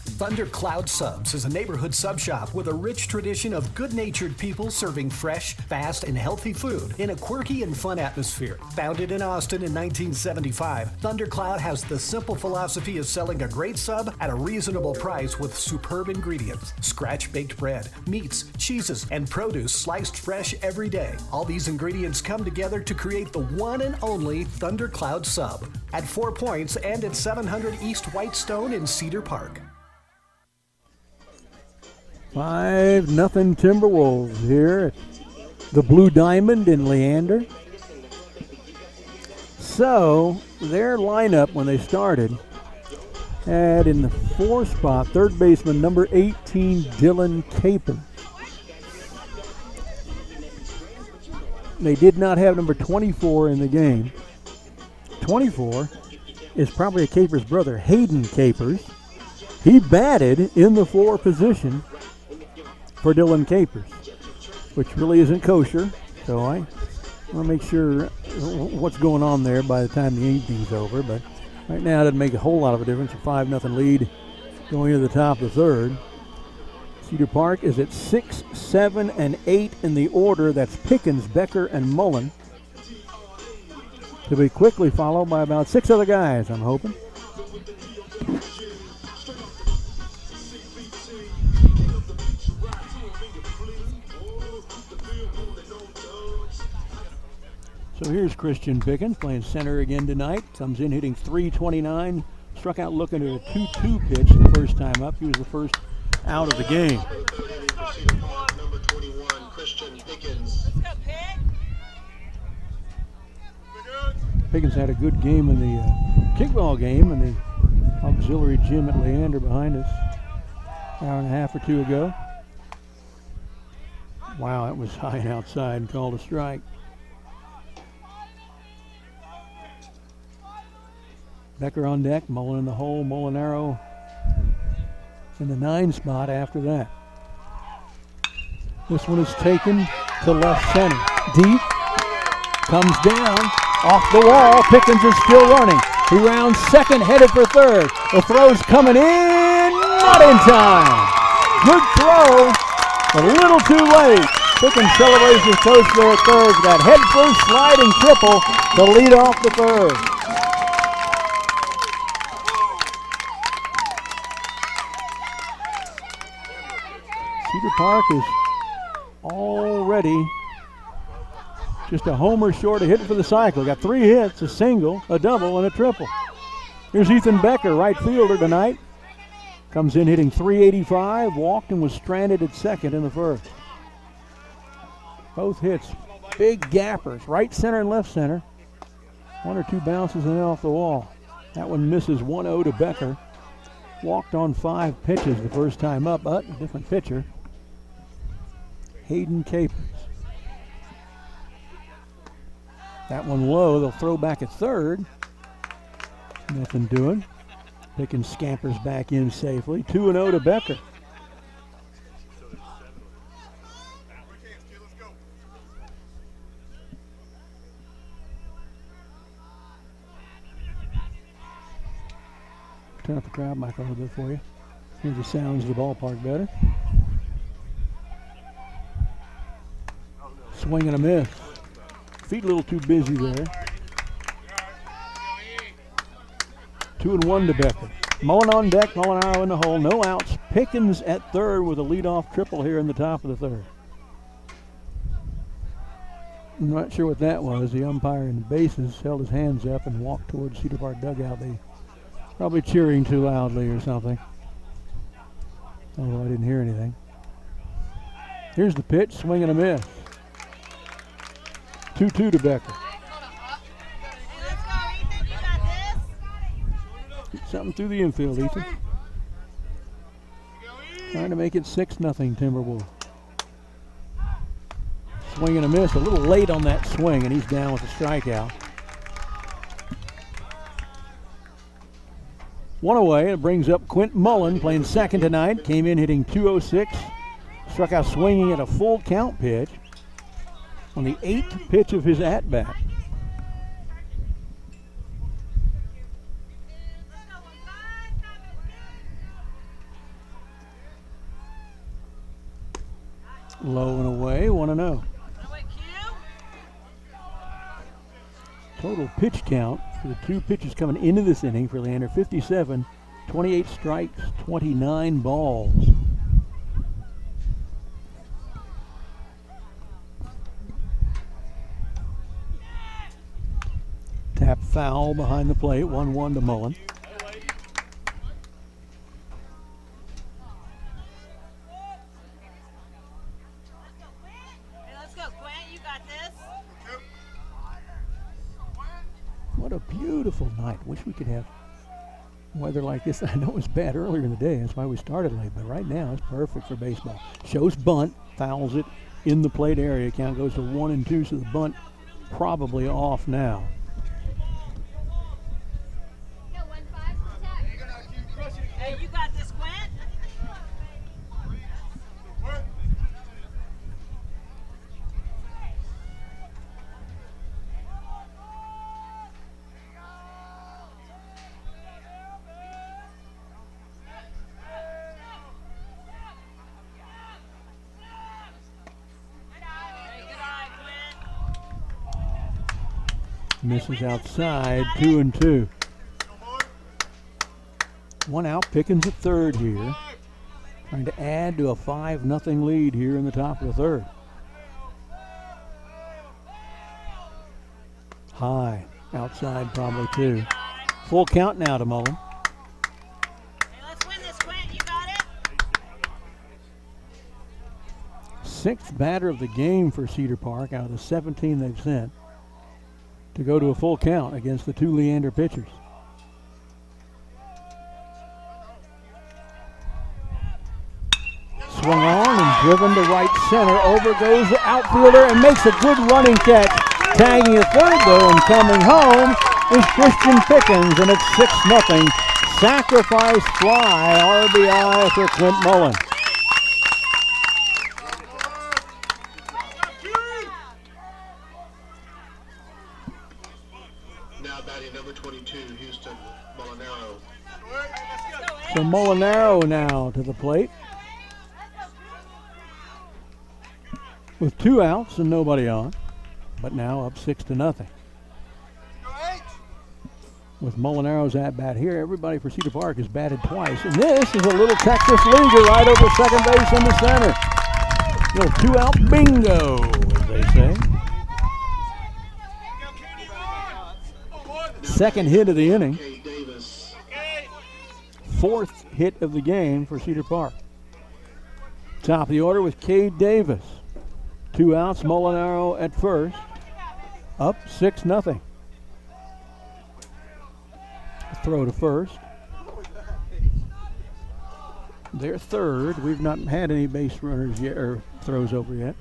Thundercloud Subs is a neighborhood sub shop with a rich tradition of good-natured people serving fresh, fast, and healthy food in a quirky and fun atmosphere. Founded in Austin in 1975, Thundercloud has the simple philosophy of selling a great sub at a reasonable price with superb ingredients. Scratch-baked bread, meats, cheeses, and produce sliced fresh every day. All these ingredients come together to create the one and only Thundercloud Sub at 4 Points and at 700 East Whitestone in Cedar Park. 5-0 Timberwolves here at the Blue Diamond in Leander. So their lineup when they started had in the 4 spot third baseman number 18 Dylan Capon. They did not have number 24 in the game. 24 is probably a Capers brother, Hayden Capers. He batted in the 4 position for Dylan Capers, which really isn't kosher, so I want to make sure what's going on there by the time the evening's over, but right now it doesn't make a whole lot of a difference. A 5-0 lead going into the top of the 3rd. Cedar Park is at 6, 7, and 8 in the order. That's Pickens, Becker, and Mullen. To be quickly followed by about 6 other guys, I'm hoping. So here's Christian Pickens playing center again tonight. Comes in hitting .329. Struck out looking at a 2-2 pitch the first time up. He was the first out of the game. Number 21, Christian Pickens. Pickens had a good game in the kickball game in the auxiliary gym at Leander behind us. Hour and a half or 2 ago. Wow, that was high and outside and called a strike. Becker on deck, Mullen in the hole, Molinaro in the 9 spot after that. This one is taken to left center. Deep, comes down, off the wall, Pickens is still running. He rounds second, headed for third. The throw's coming in, not in time. Good throw, a little too late. Pickens celebrates his coach there at third for that head first sliding triple to lead off the 3rd. Cedar Park is already just a homer short of hitting for the cycle. Got 3 hits, a single, a double, and a triple. Here's Ethan Becker, right fielder tonight. Comes in hitting .385, walked and was stranded at second in the 1st. Both hits, big gappers, right center and left center. 1 or 2 bounces and then off the wall. That one misses 1-0 to Becker. Walked on 5 pitches the first time up, but a different pitcher. Hayden Capers. That one low, they'll throw back at third. Nothing doing. Pickens scampers back in safely. 2-0 to Becker. Turn up the crowd mic a little bit for you. Hear the sounds of the ballpark better. Swing and a miss. Feet a little too busy there. 2-1 to Becker. Mullen on deck, Molinaro in the hole, no outs. Pickens at third with a leadoff triple here in the top of the third. I'm not sure what that was. The umpire in the bases held his hands up and walked towards Cedar Park dugout. They probably cheering too loudly or something. Although I didn't hear anything. Here's the pitch, swing and a miss. 2-2 to Becker. Something through the infield, Ethan. Trying to make it 6-0 Timberwolves. Swing and a miss, a little late on that swing, and he's down with a strikeout. One away, it brings up Quint Mullen, playing second tonight. Came in hitting .206. Struck out swinging at a full count pitch on the 8th pitch of his at-bat. Low and away, 1-0. Total pitch count for the two pitches coming into this inning for Leander, 57, 28 strikes, 29 balls. Tap foul behind the plate, 1-1 to Mullen. What a beautiful night. Wish we could have weather like this. I know it was bad earlier in the day. That's why we started late. But right now, it's perfect for baseball. Shows bunt, fouls it in the plate area. Count goes to 1-2, so the bunt probably off now. Hey, you got this, Quint? Misses outside, 2-2. One out, Pickens at third here. Trying to add to a 5-0 lead here in the top of the third. High, outside probably two. Full count now to Mullen. Hey, let's win this, Quint. You got it? Sixth batter of the game for Cedar Park out of the 17 they've sent to go to a full count against the two Leander pitchers. Swung on and driven to right center. Over goes the outfielder and makes a good running catch. Tagging at third though and coming home is Christian Pickens, and it's 6-0. Sacrifice fly, RBI for Quint Mullen. So Molinaro now to the plate with 2 outs and nobody on, but now up 6-0. With Molinaro's at bat here, everybody for Cedar Park has batted twice, and this is a little Texas leaguer right over second base in the center. Little 2-out bingo, as they say. Second hit of the inning. Fourth hit of the game for Cedar Park. Top of the order with Cade Davis. 2 outs, Molinaro at first. Up 6-0. Throw to first. They're third. We've not had any base runners yet, or throws over yet.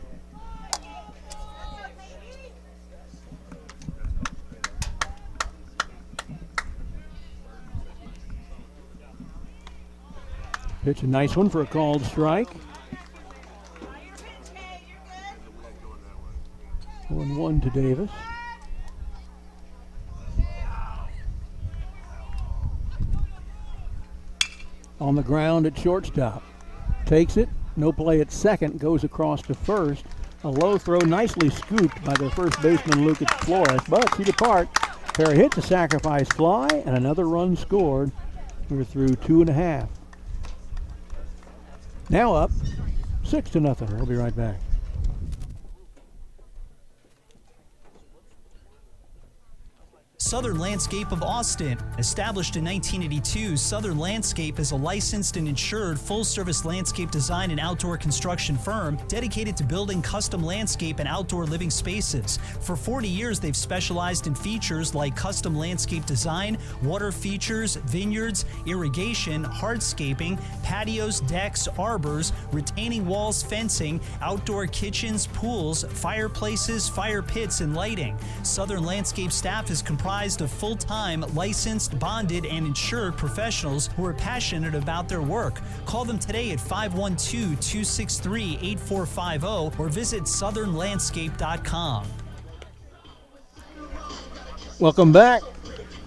Pitch a nice one for a called strike. 1-1 to Davis. On the ground at shortstop. Takes it, no play at second, goes across to first. A low throw, nicely scooped by their first baseman Lucas Flores, but Cedar Park Pair hits, a sacrifice fly, and another run scored. We're through 2.5. Now up 6-0. We'll be right back. Southern Landscape of Austin. Established in 1982, Southern Landscape is a licensed and insured full-service landscape design and outdoor construction firm dedicated to building custom landscape and outdoor living spaces. For 40 years, they've specialized in features like custom landscape design, water features, vineyards, irrigation, hardscaping, patios, decks, arbors, retaining walls, fencing, outdoor kitchens, pools, fireplaces, fire pits, and lighting. Southern Landscape staff is comprised of full-time, licensed, bonded, and insured professionals who are passionate about their work. Call them today at 512-263-8450 or visit southernlandscape.com. Welcome back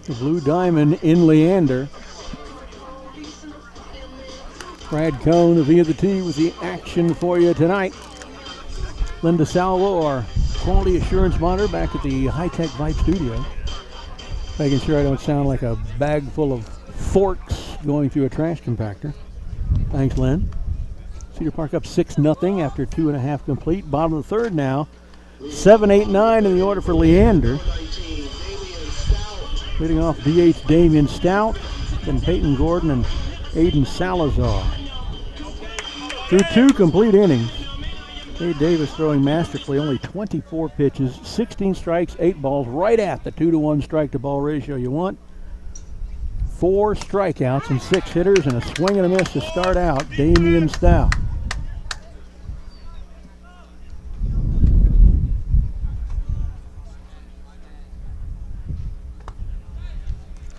to Blue Diamond in Leander. Brad Cohn of the T with the action for you tonight. Linda Salvo, our quality assurance monitor, back at the high-tech Vype studio. Making sure I don't sound like a bag full of forks going through a trash compactor. Thanks, Lynn. Cedar Park up 6-0 after 2.5 complete. Bottom of the third now. 7-8-9 in the order for Leander. Leading off DH Damian Stout, then Peyton Gordon and Aiden Salazar. Through 2 complete innings. Cade Davis throwing masterfully, only 24 pitches, 16 strikes, 8 balls, right at the 2-to-1 strike-to-ball ratio you want. 4 strikeouts and 6 hitters, and a swing and a miss to start out Damian Stout.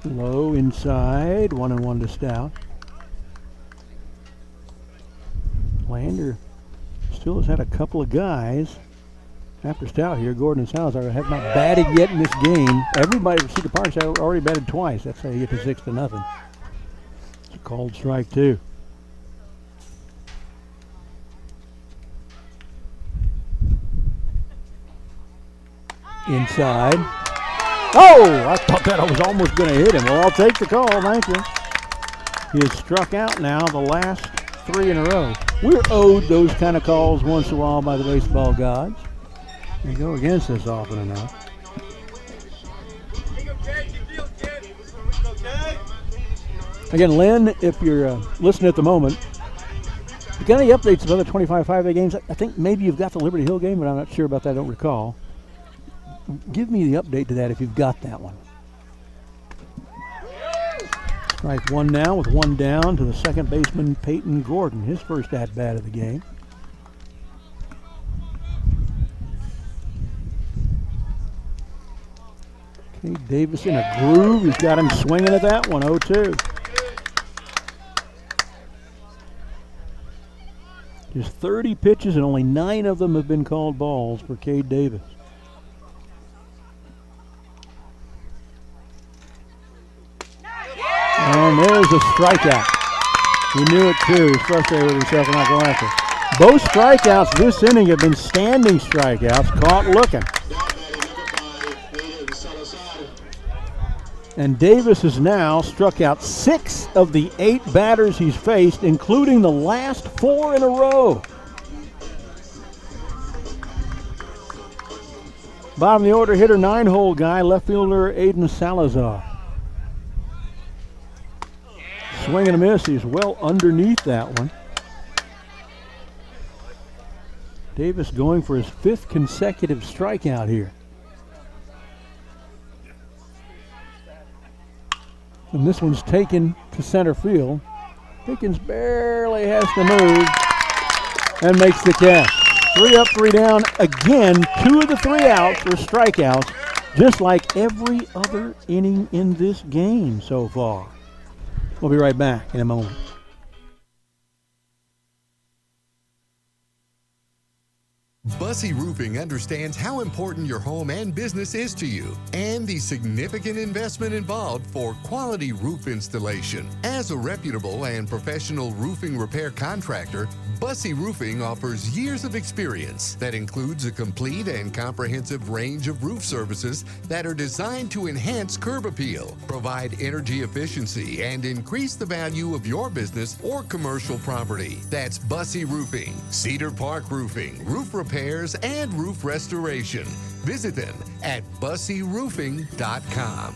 Low inside, 1-1 to Stout. Leander still has had a couple of guys after Stout here. Gordon and Salazar have not batted yet in this game. Everybody at Cedar Park's already batted twice. That's how you get to 6-0. It's a called strike, too. Inside. Oh, I thought that I was almost going to hit him. Well, I'll take the call. Thank you. He has struck out now the last 3 in a row. We're owed those kind of calls once in a while by the baseball gods. They go against us often enough. Again, Lynn, if you're listening at the moment, you got any updates of other 25 5A games? I think maybe you've got the Liberty Hill game, but I'm not sure about that. I don't recall. Give me the update to that if you've got that one. Strike 1 now with 1 down to the second baseman, Peyton Gordon, his first at-bat of the game. Cade Davis in a groove. He's got him swinging at that one, 0-2. Just 30 pitches and only 9 of them have been called balls for Cade Davis. And there's a strikeout. He knew it too. He's frustrated with himself and not going after. Both strikeouts this inning have been standing strikeouts, caught looking. And Davis has now struck out 6 of the 8 batters he's faced, including the last 4 in a row. Bottom of the order hitter, 9-hole guy, left fielder Aiden Salazar. Swing and a miss. He's well underneath that one. Davis going for his 5th consecutive strikeout here. And this one's taken to center field. Pickens barely has to move and makes the catch. 3 up, 3 down. Again, 2 of the 3 outs were strikeouts, just like every other inning in this game so far. We'll be right back in a moment. Bussey Roofing understands how important your home and business is to you and the significant investment involved for quality roof installation. As a reputable and professional roofing repair contractor, Bussey Roofing offers years of experience that includes a complete and comprehensive range of roof services that are designed to enhance curb appeal, provide energy efficiency, and increase the value of your business or commercial property. That's Bussey Roofing, Cedar Park Roofing, roof repairs, and roof restoration. Visit them at busseyroofing.com.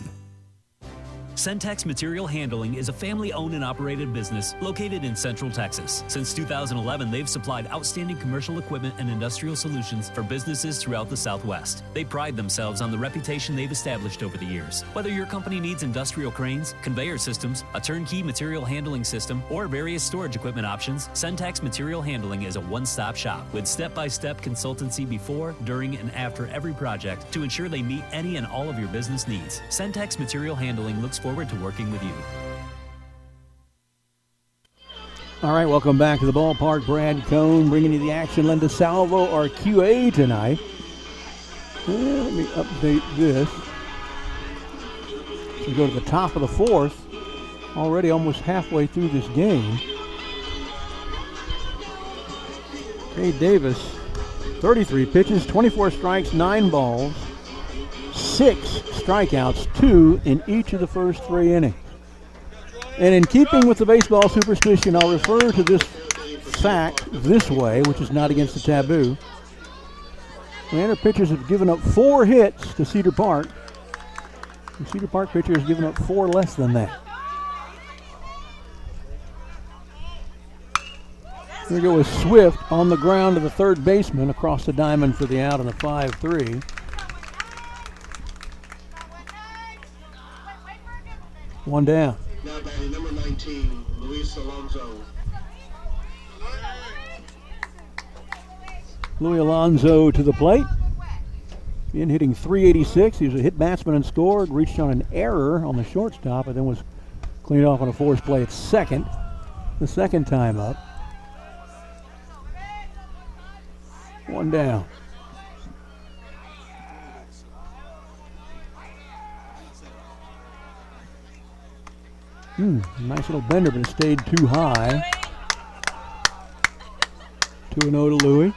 Centex Material Handling is a family-owned and operated business located in Central Texas. Since 2011, they've supplied outstanding commercial equipment and industrial solutions for businesses throughout the Southwest. They pride themselves on the reputation they've established over the years. Whether your company needs industrial cranes, conveyor systems, a turnkey material handling system, or various storage equipment options, Centex Material Handling is a one-stop shop with step-by-step consultancy before, during, and after every project to ensure they meet any and all of your business needs. Centex Material Handling looks forward to working with you. All right, welcome back to the ballpark. Brad Cohn bringing you the action. Linda Salvo, our QA tonight. Let me update this. We go to the top of the fourth. Already almost halfway through this game. Kay Davis, 33 pitches, 24 strikes, 9 balls. 6 strikeouts, 2 in each of the first 3 innings. And in keeping with the baseball superstition, I'll refer to this fact this way, which is not against the taboo. Leander pitchers have given up 4 hits to Cedar Park. The Cedar Park pitcher has given up 4 less than that. Here we go with Swift on the ground to the third baseman across the diamond for the out on the 5-3. One down. Now batting number 19, Luis Alonso. Louis Alonso to the plate. In hitting .386. He was a hit batsman and scored. Reached on an error on the shortstop and then was cleaned off on a forced play at second. The second time up. One down. Nice little bender, but it stayed too high. 2-0 to Louis.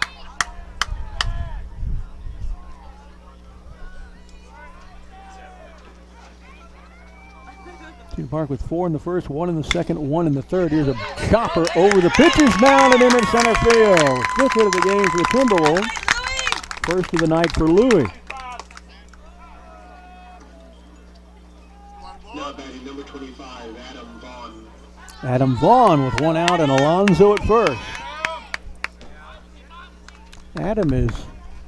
Cedar Park with 4 in the first, 1 in the second, 1 in the third. Here's a chopper over the pitcher's mound and into center field. 5th hit of the game for the Timberwolves. First of the night for Louis. Now batting number 25, Adam Vaughn. Adam Vaughn with 1 out and Alonso at first. Adam is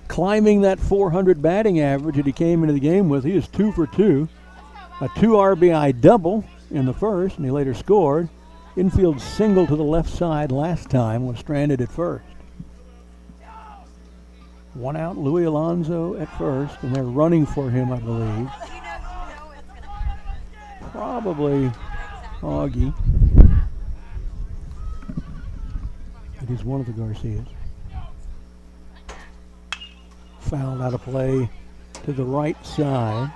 climbing that .400 batting average that he came into the game with. He is 2 for 2. A 2 RBI double in the first, and he later scored. Infield single to the left side last time, was stranded at first. 1 out, Louis Alonso at first, and they're running for him, I believe. Probably Augie. It is one of the Garcias. Fouled out of play to the right side.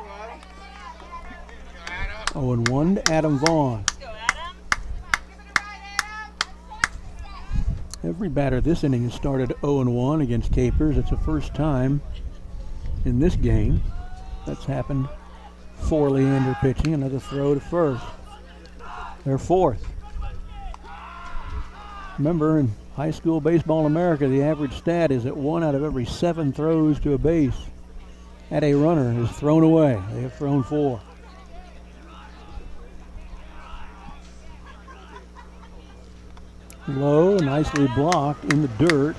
0-1 to Adam Vaughn. Every batter this inning has started 0-1 against Capers. It's the first time in this game that's happened for Leander pitching. Another throw to first. They're 4th. Remember, in high school baseball in America, the average stat is that 1 out of every 7 throws to a base at a runner is thrown away. They have thrown 4. Low, nicely blocked in the dirt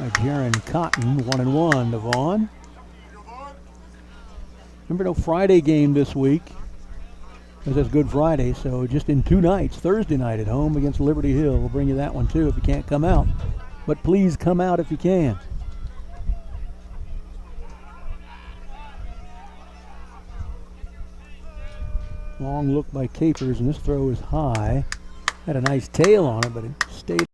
by Jaron Cotton. 1-1 to Vaughn. Remember, no Friday game this week, because that's Good Friday, so just in 2 nights. Thursday night at home against Liberty Hill. We'll bring you that one too if you can't come out. But please come out if you can. Long look by Capers, and this throw is high. Had a nice tail on it, but it stayed